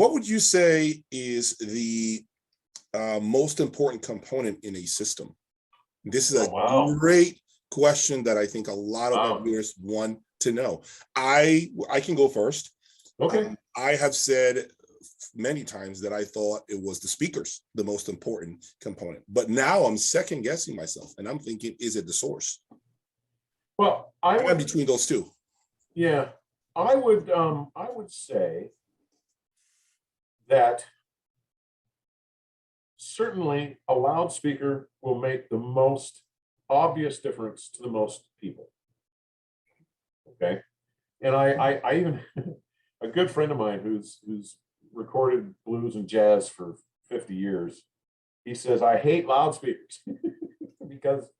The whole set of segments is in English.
What would you say is the most important component in a system? This is a great question that I think a lot of our viewers want to know. I can go first. Okay. I have said many times that I thought it was the speakers, the most important component. But now I'm second guessing myself and I'm thinking, is it the source? Well, I'm between those two. Yeah, I would say that certainly a loudspeaker will make the most obvious difference to the most people. Okay. And I even a good friend of mine who's recorded blues and jazz for 50 years, he says, I hate loudspeakers because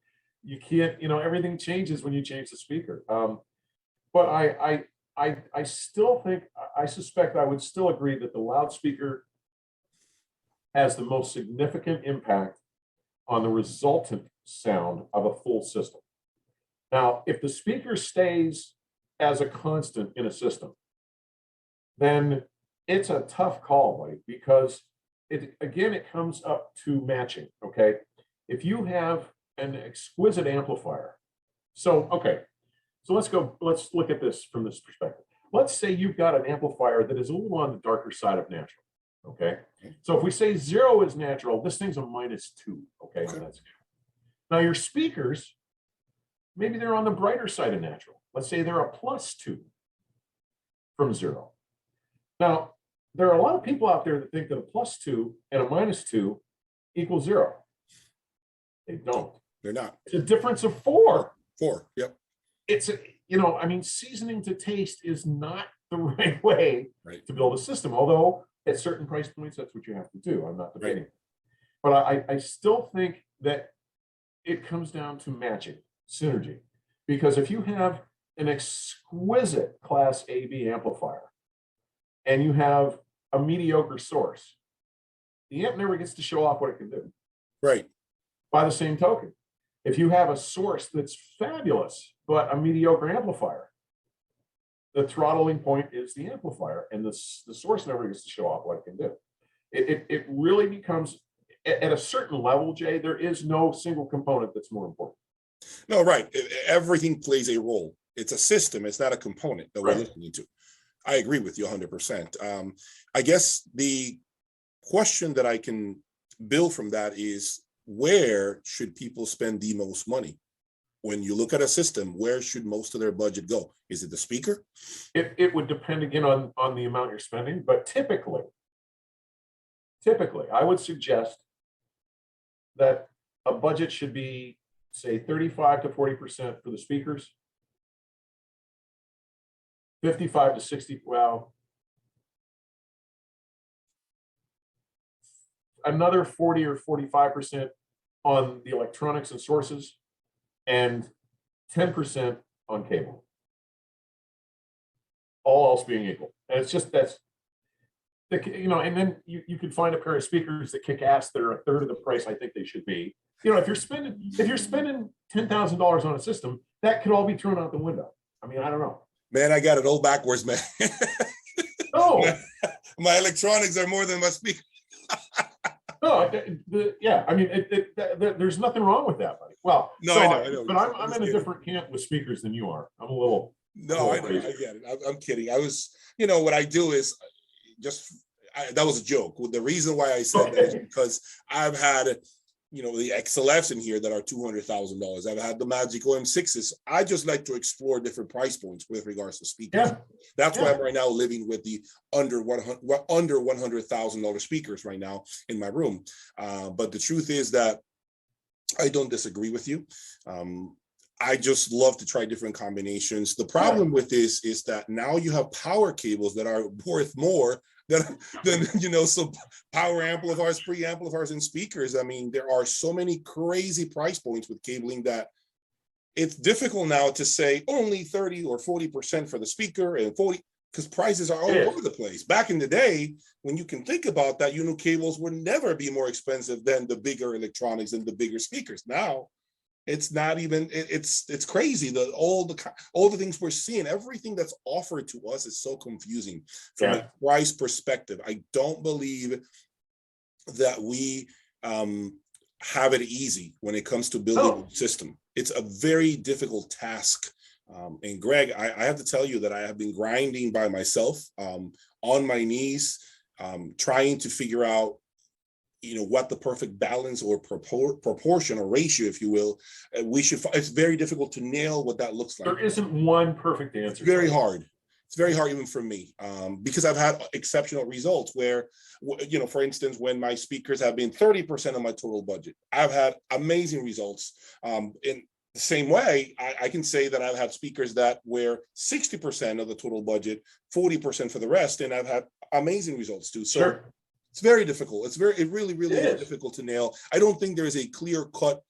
you can't, everything changes when you change the speaker. But I still think, I suspect I would still agree that the loudspeaker has the most significant impact on the resultant sound of a full system. Now, if the speaker stays as a constant in a system, then it's a tough call, buddy, because it comes up to matching, okay? If you have an exquisite amplifier, so let's look at this from this perspective. Let's say you've got an amplifier that is a little on the darker side of natural, okay? So if we say 0 is natural, this thing's a -2, okay? And that's good. Now your speakers, maybe they're on the brighter side of natural. Let's say they're a +2 from 0. Now, there are a lot of people out there that think that a +2 and a -2 equals 0. They don't. They're not. It's a difference of 4. 4, yep. It's, seasoning to taste is not the right way to build a system. Although at certain price points, that's what you have to do. I'm not debating. But I still think that it comes down to matching, synergy. Because if you have an exquisite Class AB amplifier and you have a mediocre source, the amp never gets to show off what it can do. Right. By the same token, if you have a source that's fabulous, but a mediocre amplifier, the throttling point is the amplifier, and the source never gets to show off what it can do. It really becomes, at a certain level, Jay, there is no single component that's more important. No, right. Everything plays a role. It's a system. It's not a component that we're listening to. I agree with you 100%. I guess the question that I can build from that is, where should people spend the most money? When you look at a system, where should most of their budget go? Is it the speaker? It would depend again on the amount you're spending, but typically, I would suggest that a budget should be, say, 35 to 40% for the speakers, 55 to 60, well, another 40 or 45% on the electronics and sources, and 10% on cable. All else being equal. And it's just, and then you could find a pair of speakers that kick ass that are a third of the price I think they should be. If you're spending $10,000 on a system, that could all be thrown out the window. I mean, I don't know. Man, I got it all backwards, man. Oh, my electronics are more than my speakers. No, yeah, I mean, there's nothing wrong with that, buddy. Well, no, so I know. But I'm in a different camp with speakers than you are. I'm a little. No, I know. I get it. I'm kidding. I was, what I do is that was a joke. The reason why I said that is because I've had, the XLFs in here that are $200,000. I've had the Magico M6s. I just like to explore different price points with regards to speakers. Yeah. That's why I'm right now living with the under $100,000 speakers right now in my room. But the truth is that I don't disagree with you. I just love to try different combinations. The problem with this is that now you have power cables that are worth more than so power amplifiers, preamplifiers, and speakers. I mean, there are so many crazy price points with cabling that it's difficult now to say only 30 or 40% for the speaker and 40, because prices are all over the place. Back in the day, when you can think about that, cables would never be more expensive than the bigger electronics and the bigger speakers. Now, It's not even, it's crazy. All the things we're seeing, everything that's offered to us is so confusing from a price perspective. I don't believe that we have it easy when it comes to building a system. It's a very difficult task. And Greg, I have to tell you that I have been grinding by myself, on my knees, trying to figure out, what the perfect balance or proportion or ratio, if you will, it's very difficult to nail what that looks like. There isn't one perfect answer. It's very hard. It's very hard even for me, because I've had exceptional results where, for instance, when my speakers have been 30% of my total budget, I've had amazing results. In the same way, I can say that I've had speakers that were 60% of the total budget, 40% for the rest, and I've had amazing results too. So it's very difficult. It really is difficult to nail. I don't think there's a clear-cut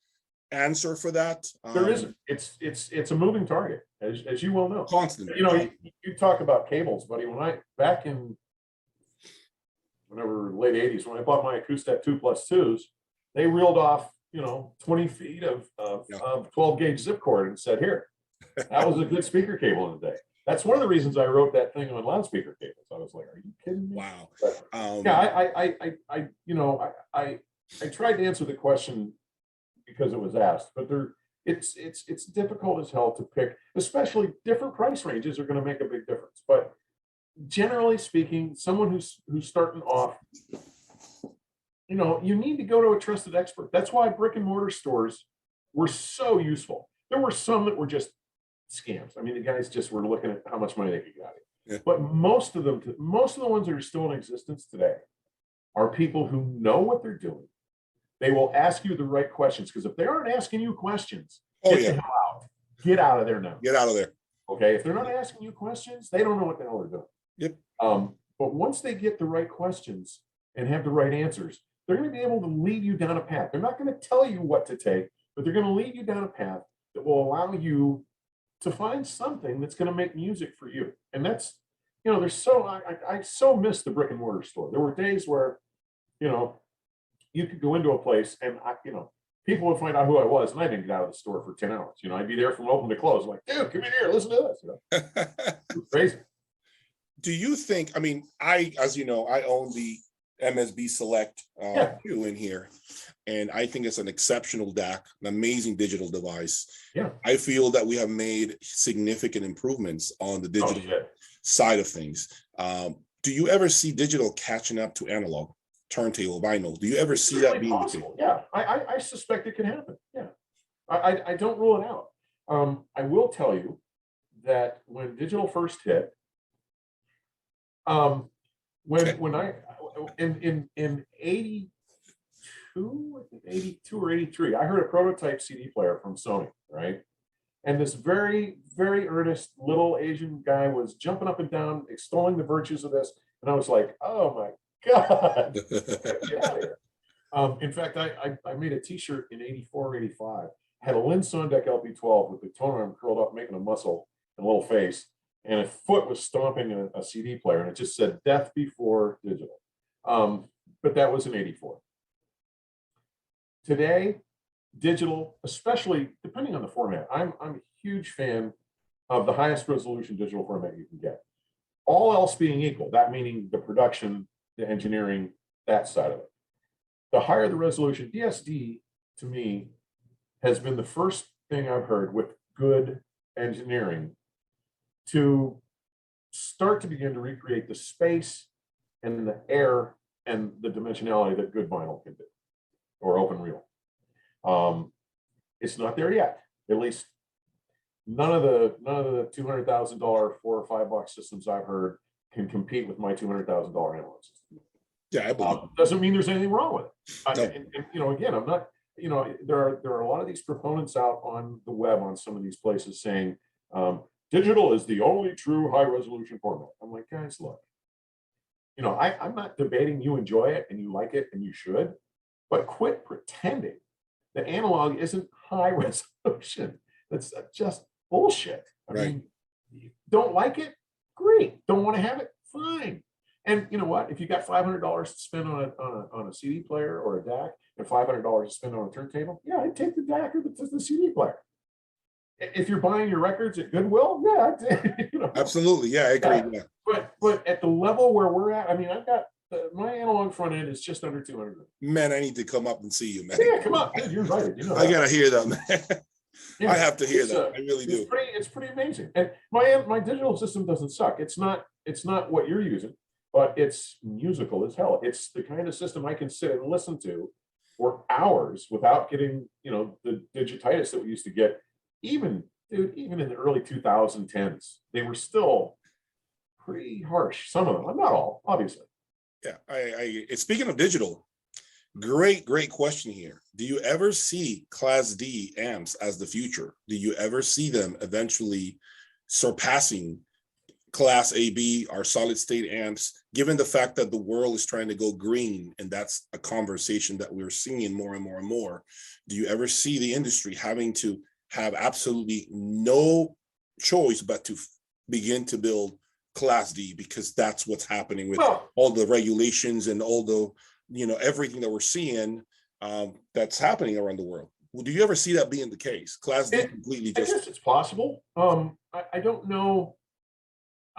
answer for that. There isn't. It's a moving target, as you well know. Constantly. You talk about cables, buddy. Back in whenever late 80s, when I bought my Acoustat 2+2s, they reeled off 20 feet of 12 gauge zip cord and said, here, that was a good speaker cable in the day. That's one of the reasons I wrote that thing on loudspeaker cables. I was like, are you kidding me? Wow. But, I tried to answer the question because it was asked, but it's difficult as hell to pick, especially different price ranges are going to make a big difference. But generally speaking, someone who's starting off, you need to go to a trusted expert. That's why brick and mortar stores were so useful. There were some that were just scams. I mean, the guys just were looking at how much money they could get out of it. Yeah. But most of the ones that are still in existence today are people who know what they're doing. They will ask you the right questions, because if they aren't asking you questions, get the hell out. Get out of there now. Get out of there. Okay. If they're not asking you questions, they don't know what the hell they're doing. Yep. But once they get the right questions and have the right answers, they're going to be able to lead you down a path. They're not going to tell you what to take, but they're going to lead you down a path that will allow you to find something that's going to make music for you. And that's, I so miss the brick and mortar store. There were days where, you could go into a place and people would find out who I was, and I didn't get out of the store for 10 hours. I'd be there from open to close. I'm like, dude, come in here, listen to this. It was crazy. Do you think, as you know, I own the MSB Select Q in here, and I think it's an exceptional DAC, an amazing digital device. Yeah. I feel that we have made significant improvements on the digital side of things. Do you ever see digital catching up to analog, turntable, vinyl? Do you ever see that being possible? Yeah, I suspect it could happen. Yeah, I don't rule it out. I will tell you that when digital first hit, when I in 82, I think 82 or 83, I heard a prototype CD player from Sony, right? And this very, very earnest little Asian guy was jumping up and down, extolling the virtues of this. And I was like, oh my God, get out of here. In fact, I made a t-shirt in 84 or 85, had a Lynn Sondeck LP12 with the tone arm curled up, making a muscle and a little face, and a foot was stomping a CD player, and it just said death before digital. But that was in 84. Today, digital, especially depending on the format, I'm a huge fan of the highest resolution digital format you can get. All else being equal, that meaning the production, the engineering, that side of it. The higher the resolution, DSD to me has been the first thing I've heard with good engineering to start to begin to recreate the space and the air and the dimensionality that good vinyl can do, or open reel. It's not there yet. At least none of the $200,000 $4 or $5 systems I've heard can compete with my $200,000 analog system. Yeah, I believe. Doesn't mean there's anything wrong with it. No. Again, I'm not. There are a lot of these proponents out on the web on some of these places saying digital is the only true high resolution format. I'm like, guys, look. I'm not debating you enjoy it and you like it and you should, but quit pretending that analog isn't high resolution. That's just bullshit. I mean, don't like it? Great. Don't want to have it? Fine. And you know what? If you got $500 to spend on a CD player or a DAC and $500 to spend on a turntable, yeah, I'd take the DAC or the CD player. If you're buying your records at Goodwill, yeah, Absolutely. Yeah, I agree. Yeah. But at the level where we're at, I mean, I've got my analog front end is just under 200. Man, I need to come up and see you, man. Yeah, come on, dude, you're right. I gotta hear that, man. Yeah, I have to hear that. I really do. It's pretty amazing. And my digital system doesn't suck. It's not what you're using, but it's musical as hell. It's the kind of system I can sit and listen to for hours without getting, the digititis that we used to get. Even in the early 2010s, they were still pretty harsh. Some of them, not all, obviously. Yeah, speaking of digital, great question here. Do you ever see Class D amps as the future? Do you ever see them eventually surpassing Class AB or solid state amps, given the fact that the world is trying to go green, and that's a conversation that we're seeing more and more and more? Do you ever see the industry having to have absolutely no choice but to begin to build Class D, because that's what's happening with all the regulations and all the, everything that we're seeing that's happening around the world? Well, do you ever see that being the case? Class D completely just... I guess it's possible. I don't know.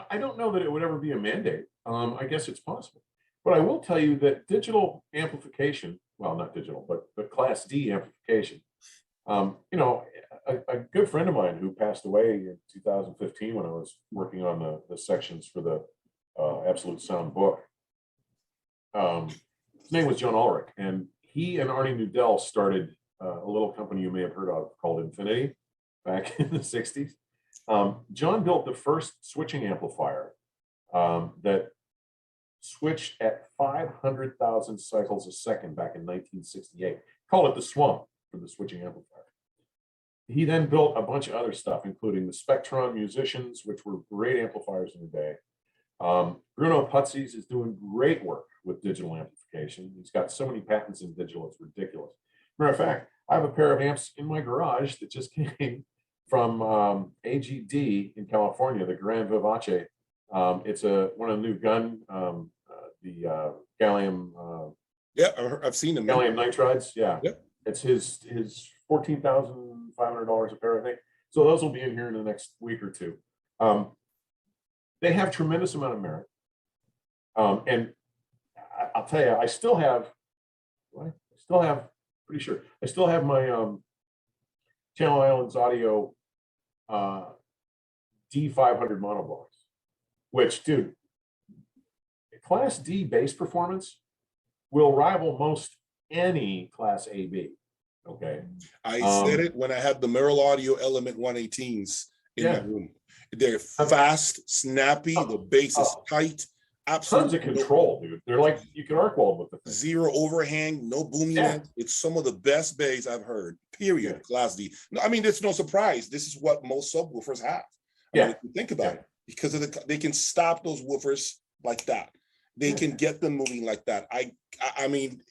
I don't know that it would ever be a mandate. I guess it's possible. But I will tell you that digital amplification, well, not digital, but Class D amplification, a good friend of mine who passed away in 2015 when I was working on the sections for the Absolute Sound book. His name was John Ulrich, and he and Arnie Nudell started a little company you may have heard of called Infinity back in the 60s. John built the first switching amplifier that switched at 500,000 cycles a second back in 1968. Called it the Swamp for the switching amplifier. He then built a bunch of other stuff, including the Spectron Musicians, which were great amplifiers in the day. Bruno Putzes is doing great work with digital amplification. He's got so many patents in digital, it's ridiculous. Matter of fact, I have a pair of amps in my garage that just came from AGD in California, the Grand Vivace. It's one of the new gun, the gallium. I've seen them. Gallium nitrides. Yeah. Yep. It's his $14,500 a pair, I think. So those will be in here in the next week or two. They have tremendous amount of merit. And I'll tell you, I still have my Channel Islands Audio D500 monoblocks, which, dude, Class D bass performance will rival most any Class AB. Okay. I said it when I had the Merrill Audio Element 118s in my room. They're fast, snappy, the bass is tight. Absolutely. Tons of control, dude. They're like, you can arc weld with the thing. Zero overhang, no booming. It's some of the best bass I've heard, period. Class D. No, I mean, it's no surprise. This is what most subwoofers have. I mean, if you think about it, because of they can stop those woofers like that. They can get them moving like that. I mean,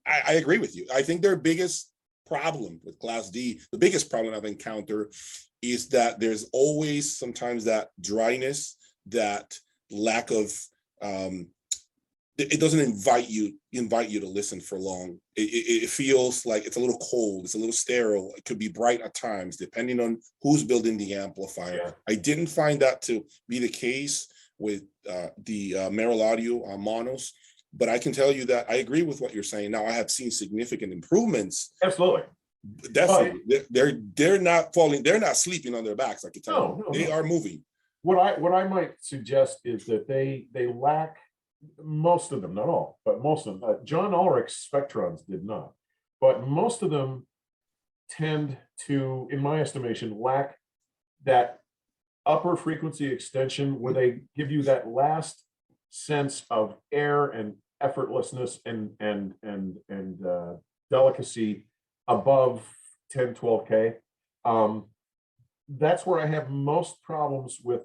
I agree with you. I think their biggest problem with Class D, the biggest problem I've encountered, is that there's always sometimes that dryness, that lack of it doesn't invite you to listen for long. It feels like it's a little cold, it's a little sterile. It could be bright at times, depending on who's building the amplifier. I didn't find that to be the case with the Merrill Audio monos, but I can tell you that I agree with what you're saying. Now, I have seen significant improvements. Absolutely. Definitely. They're not falling, they're not sleeping on their backs, I can tell you. They are moving. What I might suggest is that they lack, most of them, not all, but most of them. John Ulrich's Spectrons did not, but most of them tend to, in my estimation, lack that upper frequency extension where they give you that last sense of air and effortlessness and delicacy above 10, 12K. That's where I have most problems with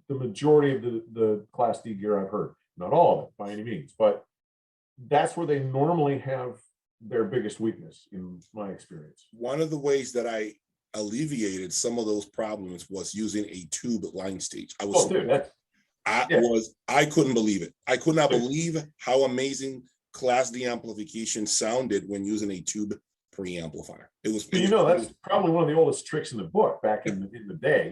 the majority of the Class D gear I've heard. Not all of it by any means, but that's where they normally have their biggest weakness in my experience. One of the ways that I alleviated some of those problems was using a tube line stage. Yeah. I couldn't believe it. I could not believe how amazing Class D amplification sounded when using a tube preamplifier. It was, But that's probably one of the oldest tricks in the book back in the day.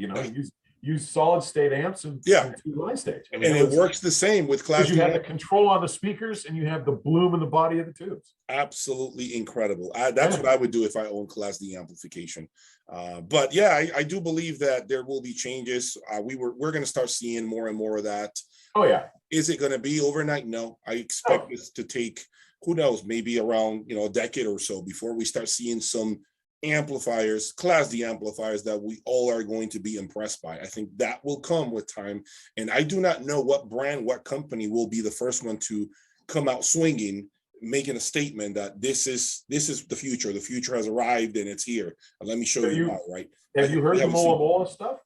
Use solid state amps and two line stage. I mean, and it works the same with Class D. You have the control on the speakers and you have the bloom in the body of the tubes. Absolutely incredible. That's what I would do if I own Class D amplification. But yeah, I do believe that there will be changes. We're going to start seeing more and more of that. Oh yeah. Is it going to be overnight? No, I expect this to take, who knows, maybe around a decade or so before we start seeing some amplifiers, Class D amplifiers that we all are going to be impressed by. I think that will come with time. And I do not know what brand, what company will be the first one to come out swinging, making a statement that this is the future. The future has arrived and it's here. And let me show you how, right? Have you heard the Mola Mola stuff?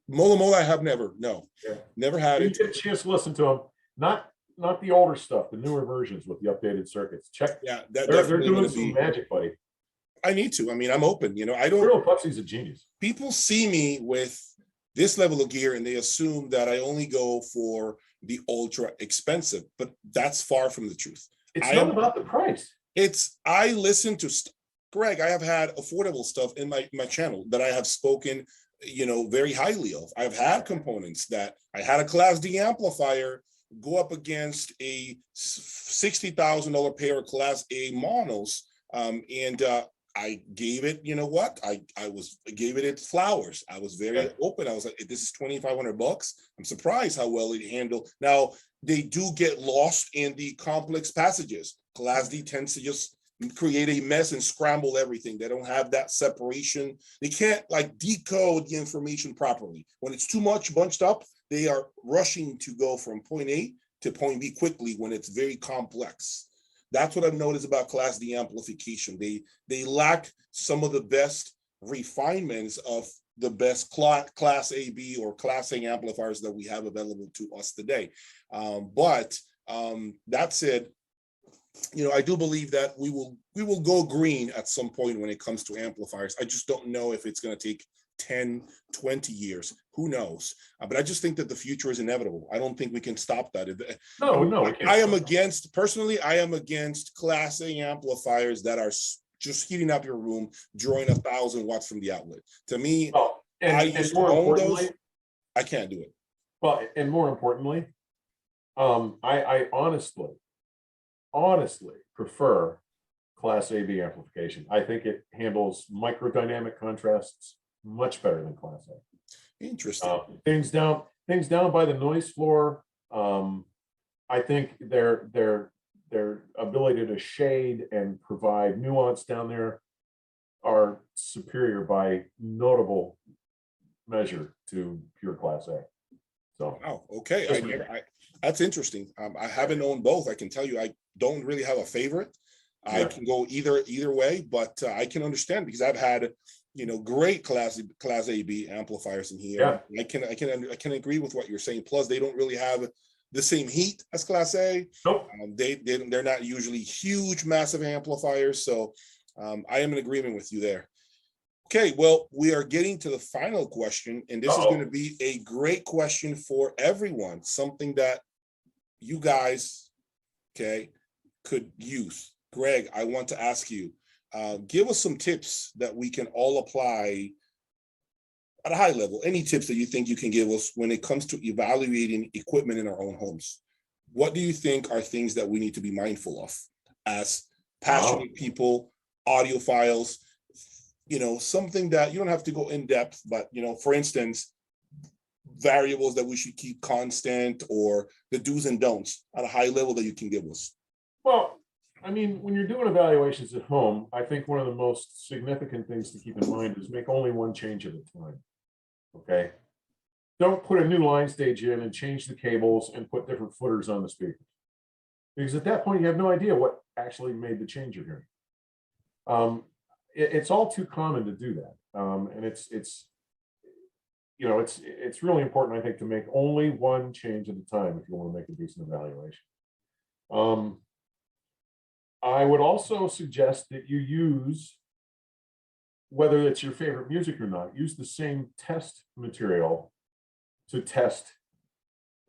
Mola Mola, I have never had it. You get a chance to listen to them. Not the older stuff, the newer versions with the updated circuits. Check. Yeah, they're doing some magic, buddy. I need to. I mean, I'm open. I don't. Real Puxy's a genius. People see me with this level of gear and they assume that I only go for the ultra expensive, but that's far from the truth. It's not about the price. I listen to Greg. I have had affordable stuff in my channel that I have spoken, very highly of. I've had components that I had a Class D amplifier go up against a $60,000 pair of Class A monos, and I gave it, I gave it its flowers. I was very open. I was like, this is $2,500. I'm surprised how well it handled. Now, they do get lost in the complex passages. Class D tends to just create a mess and scramble everything. They don't have that separation. They can't decode the information properly. When it's too much bunched up, they are rushing to go from point A to point B quickly when it's very complex. That's what I've noticed about Class D amplification. They lack some of the best refinements of the best Class A, B, or Class A amplifiers that we have available to us today. But that said, I do believe that we will go green at some point when it comes to amplifiers. I just don't know if it's going to take 10, 20 years. Who knows? But I just think that the future is inevitable. I don't think we can stop that. No. I am against Class A amplifiers that are just heating up your room, drawing 1,000 watts from the outlet. To me, I used to own those. I can't do it. Well, and more importantly, I honestly prefer Class AB amplification. I think it handles microdynamic contrasts much better than Class A. Interesting. Things down by the noise floor. I think their ability to shade and provide nuance down there are superior by notable measure to pure Class A. So, okay, that's interesting. I haven't owned both. I can tell you, I don't really have a favorite. I can go either way, but I can understand because I've had great Class AB amplifiers in here. I can agree with what you're saying. Plus, they don't really have the same heat as Class A. Nope. They're not usually huge, massive amplifiers. So I am in agreement with you there. Okay, well, we are getting to the final question, and this is going to be a great question for everyone, something that you guys, could use. Greg, I want to ask you, give us some tips that we can all apply at a high level. Any tips that you think you can give us when it comes to evaluating equipment in our own homes? What do you think are things that we need to be mindful of as passionate people, audiophiles? Something that you don't have to go in depth, but for instance, variables that we should keep constant, or the do's and don'ts at a high level that you can give us. Well, I mean, when you're doing evaluations at home, I think one of the most significant things to keep in mind is make only one change at a time. Okay. Don't put a new line stage in and change the cables and put different footers on the speakers, because at that point you have no idea what actually made the change you're hearing. It's all too common to do that, and it's really important, I think, to make only one change at a time if you want to make a decent evaluation. I would also suggest that you use, whether it's your favorite music or not, use the same test material to test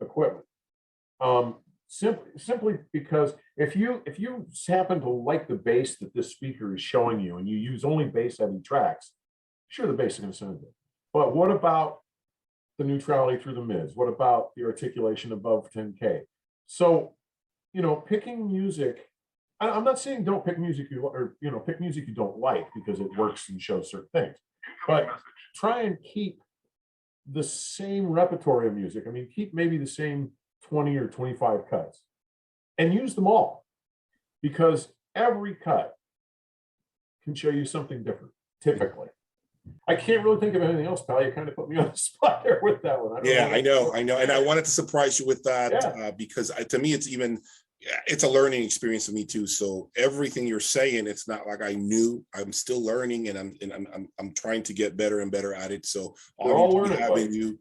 equipment. Simply because if you happen to like the bass that this speaker is showing you and you use only bass heavy tracks, sure, the bass is going to sound good. But what about the neutrality through the mids? What about the articulation above 10K? So, picking music, I'm not saying don't pick music pick music you don't like because it works and shows certain things, but try and keep the same repertoire of music. I mean, keep maybe the same 20 or 25 cuts and use them all, because every cut can show you something different, typically. I can't really think of anything else, pal. You kind of put me on the spot there with that one. I know. And I wanted to surprise you with that because to me, it's a learning experience for me too. So everything you're saying, it's not like I knew. I'm still learning, and I'm trying to get better and better at it. So obviously having you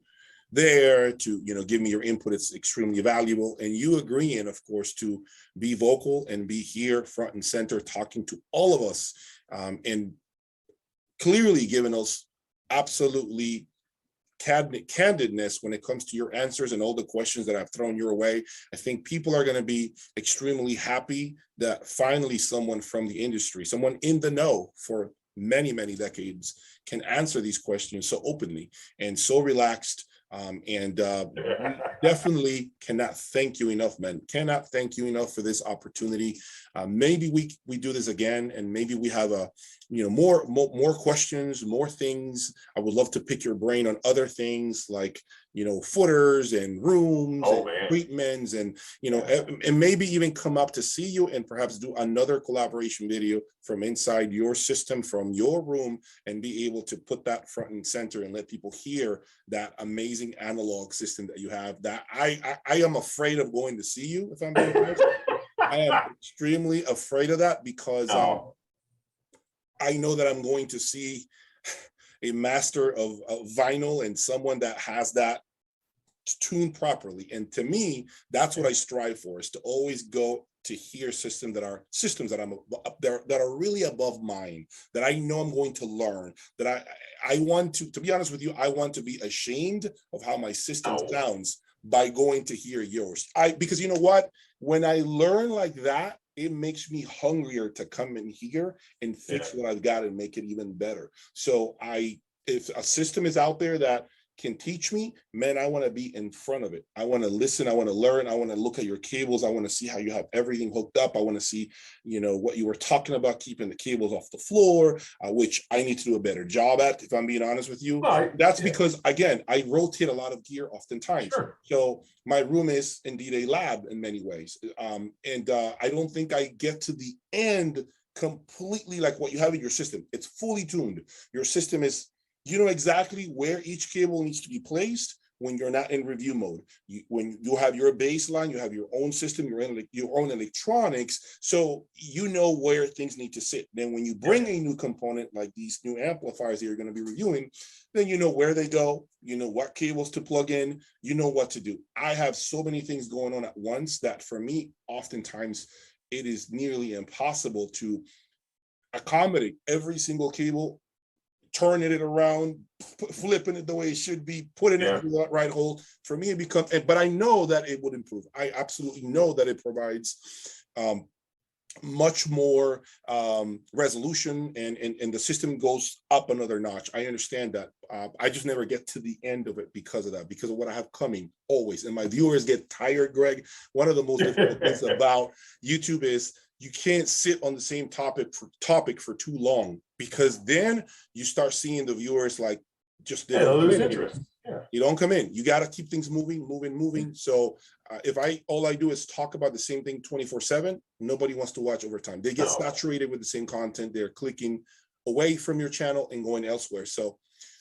there to give me your input, it's extremely valuable. And you agreeing, of course, to be vocal and be here front and center talking to all of us, and clearly giving us absolutely candidness when it comes to your answers and all the questions that I've thrown your way. I think people are going to be extremely happy that finally someone from the industry, someone in the know for many, many decades, can answer these questions so openly and so relaxed. Definitely cannot thank you enough, man. Cannot thank you enough for this opportunity. Maybe we do this again, and maybe we have more questions, more things. I would love to pick your brain on other things like footers and rooms and treatments, and and maybe even come up to see you and perhaps do another collaboration video from inside your system, from your room, and be able to put that front and center and let people hear that amazing analog system that you have. That I am afraid of going to see you, if I'm being honest. I am extremely afraid of that because I know that I'm going to see a master of vinyl and someone that has that tuned properly. And to me, that's what I strive for, is to always go to hear systems that are really above mine, that I know I'm going to learn, that I want to be honest with you, I want to be ashamed of how my system sounds by going to hear yours. Because you know what? When I learn like that, it makes me hungrier to come in here and fix what I've got and make it even better. So if a system is out there that can teach me, man, I want to be in front of it. I want to listen. I want to learn. I want to look at your cables. I want to see how you have everything hooked up. I want to see, what you were talking about, keeping the cables off the floor, which I need to do a better job at, if I'm being honest with you. That's because, again, I rotate a lot of gear oftentimes. Sure. So my room is indeed a lab in many ways. I don't think I get to the end completely like what you have in your system. It's fully tuned. Your system is, you know exactly where each cable needs to be placed when you're not in review mode. When you have your baseline, you have your own system, your own electronics, so you know where things need to sit. Then when you bring a new component like these new amplifiers that you're going to be reviewing, then you know where they go, you know what cables to plug in, you know what to do. I have so many things going on at once that for me, oftentimes, it is nearly impossible to accommodate every single cable, turning it around, flipping it the way it should be, putting it in the right hole. For me, it becomes, but I know that it would improve. I absolutely know that it provides much more resolution, and the system goes up another notch. I understand that. I just never get to the end of it because of that, because of what I have coming always. And my viewers get tired, Greg. One of the most difficult things about YouTube is you can't sit on the same topic for too long, because then you start seeing the viewers like just they don't lose interest. You don't come in. You got to keep things moving. So if all I do is talk about the same thing 24/7, nobody wants to watch over time. They get saturated with the same content. They're clicking away from your channel and going elsewhere. So,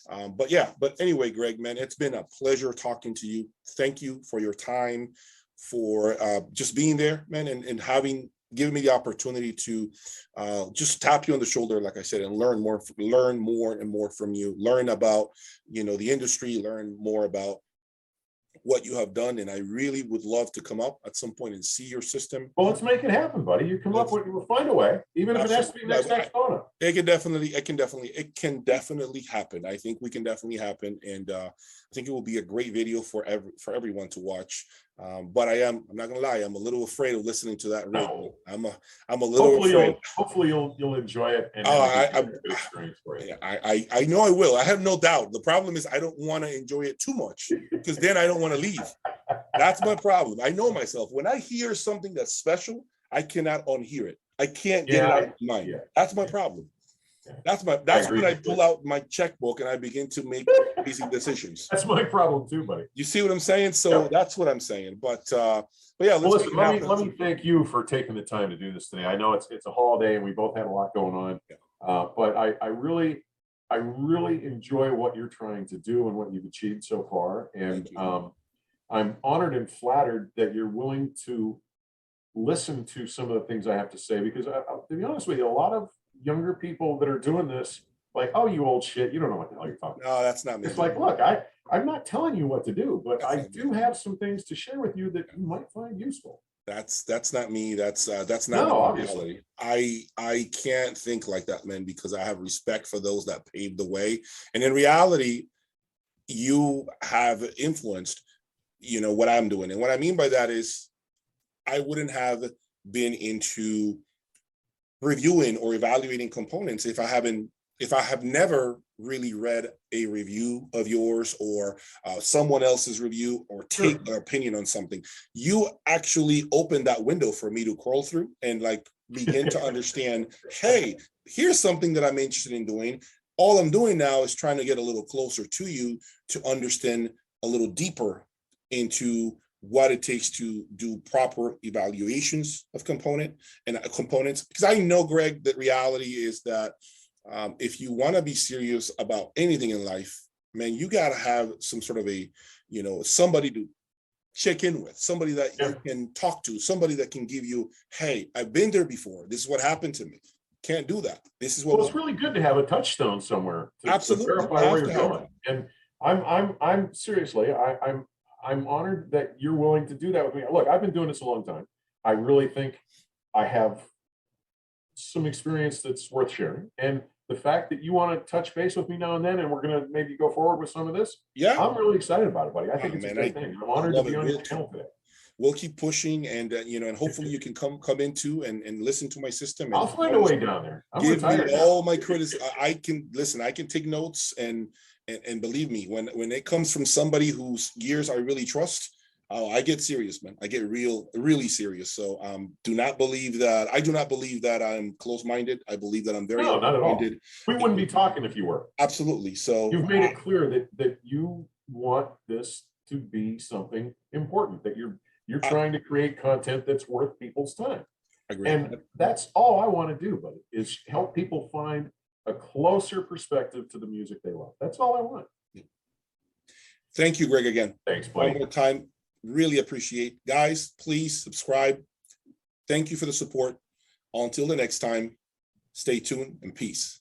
but anyway, Greg, man, it's been a pleasure talking to you. Thank you for your time, for just being there, man, and giving me the opportunity to just tap you on the shoulder, like I said, and learn more and more from you, learn about, the industry, learn more about what you have done, and I really would love to come up at some point and see your system. Well, let's make it happen, buddy. You come up with, we'll find a way, even if it has to be next Daytona. It can definitely happen. I think we can definitely happen, and I think it will be a great video for everyone to watch. But I'm not gonna lie, I'm a little afraid of listening to that rig. No. I'm a little afraid. Hopefully you'll enjoy it, and I good experience for you. I know I will. I have no doubt. The problem is I don't want to enjoy it too much, because then I don't want to leave. That's my problem. I know myself. When I hear something that's special, I cannot unhear it. I can't get it out of my mind. Yeah. That's my problem. Yeah. That's when I pull out my checkbook and I begin to make easy decisions. That's my problem too, buddy. You see what I'm saying? So that's what I'm saying. But yeah, well, listen, let me thank you for taking the time to do this today. I know it's a holiday and we both had a lot going on. Yeah. But I really enjoy what you're trying to do and what you've achieved so far. And I'm honored and flattered that you're willing to listen to some of the things I have to say, because to be honest with you, a lot of younger people that are doing this, like, oh, you old shit, you don't know what the hell you're talking about. No, that's not me. It's like, look, I'm not telling you what to do, but I do have some things to share with you that you might find useful. That's not me. That's not my reality. I can't think like that, man, because I have respect for those that paved the way. And in reality, you have influenced, what I'm doing. And what I mean by that is I wouldn't have been into reviewing or evaluating components if I have never really read a review of yours or someone else's review or take an opinion on something. You actually opened that window for me to crawl through and like begin to understand, hey, here's something that I'm interested in doing. All I'm doing now is trying to get a little closer to you to understand a little deeper into what it takes to do proper evaluations of components. Because I know, Greg, that reality is that if you want to be serious about anything in life, man, you got to have some sort of a, somebody to check in with, somebody that you can talk to, somebody that can give you, hey, I've been there before. This is what happened to me. Can't do that. This is what. Well, it's really good to have a touchstone somewhere to, absolutely to verify where you're going. And I'm seriously, I'm honored that you're willing to do that with me. Look, I've been doing this a long time. I really think I have some experience that's worth sharing. And the fact that you want to touch base with me now and then, and we're going to maybe go forward with some of this. Yeah, I'm really excited about it, buddy. I think it's a great thing. I'm honored to be on your channel today. We'll keep pushing, and and hopefully you can come into and listen to my system. And I'll find a way down there. Give me all my criticism. I can listen. I can take notes, and believe me, when it comes from somebody whose gears I really trust, I get serious, man. I get really serious. So do not believe that. I do not believe that I'm close-minded. I believe that I'm very not at all. We wouldn't be talking if you were. Absolutely. So you've made it clear that you want this to be something important, that you're trying to create content that's worth people's time. Agree. And that's all I want to do, buddy, is help people find a closer perspective to the music they love. That's all I want. Thank you, Greg, again. Thanks, buddy. One more time. Really appreciate. Guys, please subscribe. Thank you for the support. Until the next time, stay tuned and peace.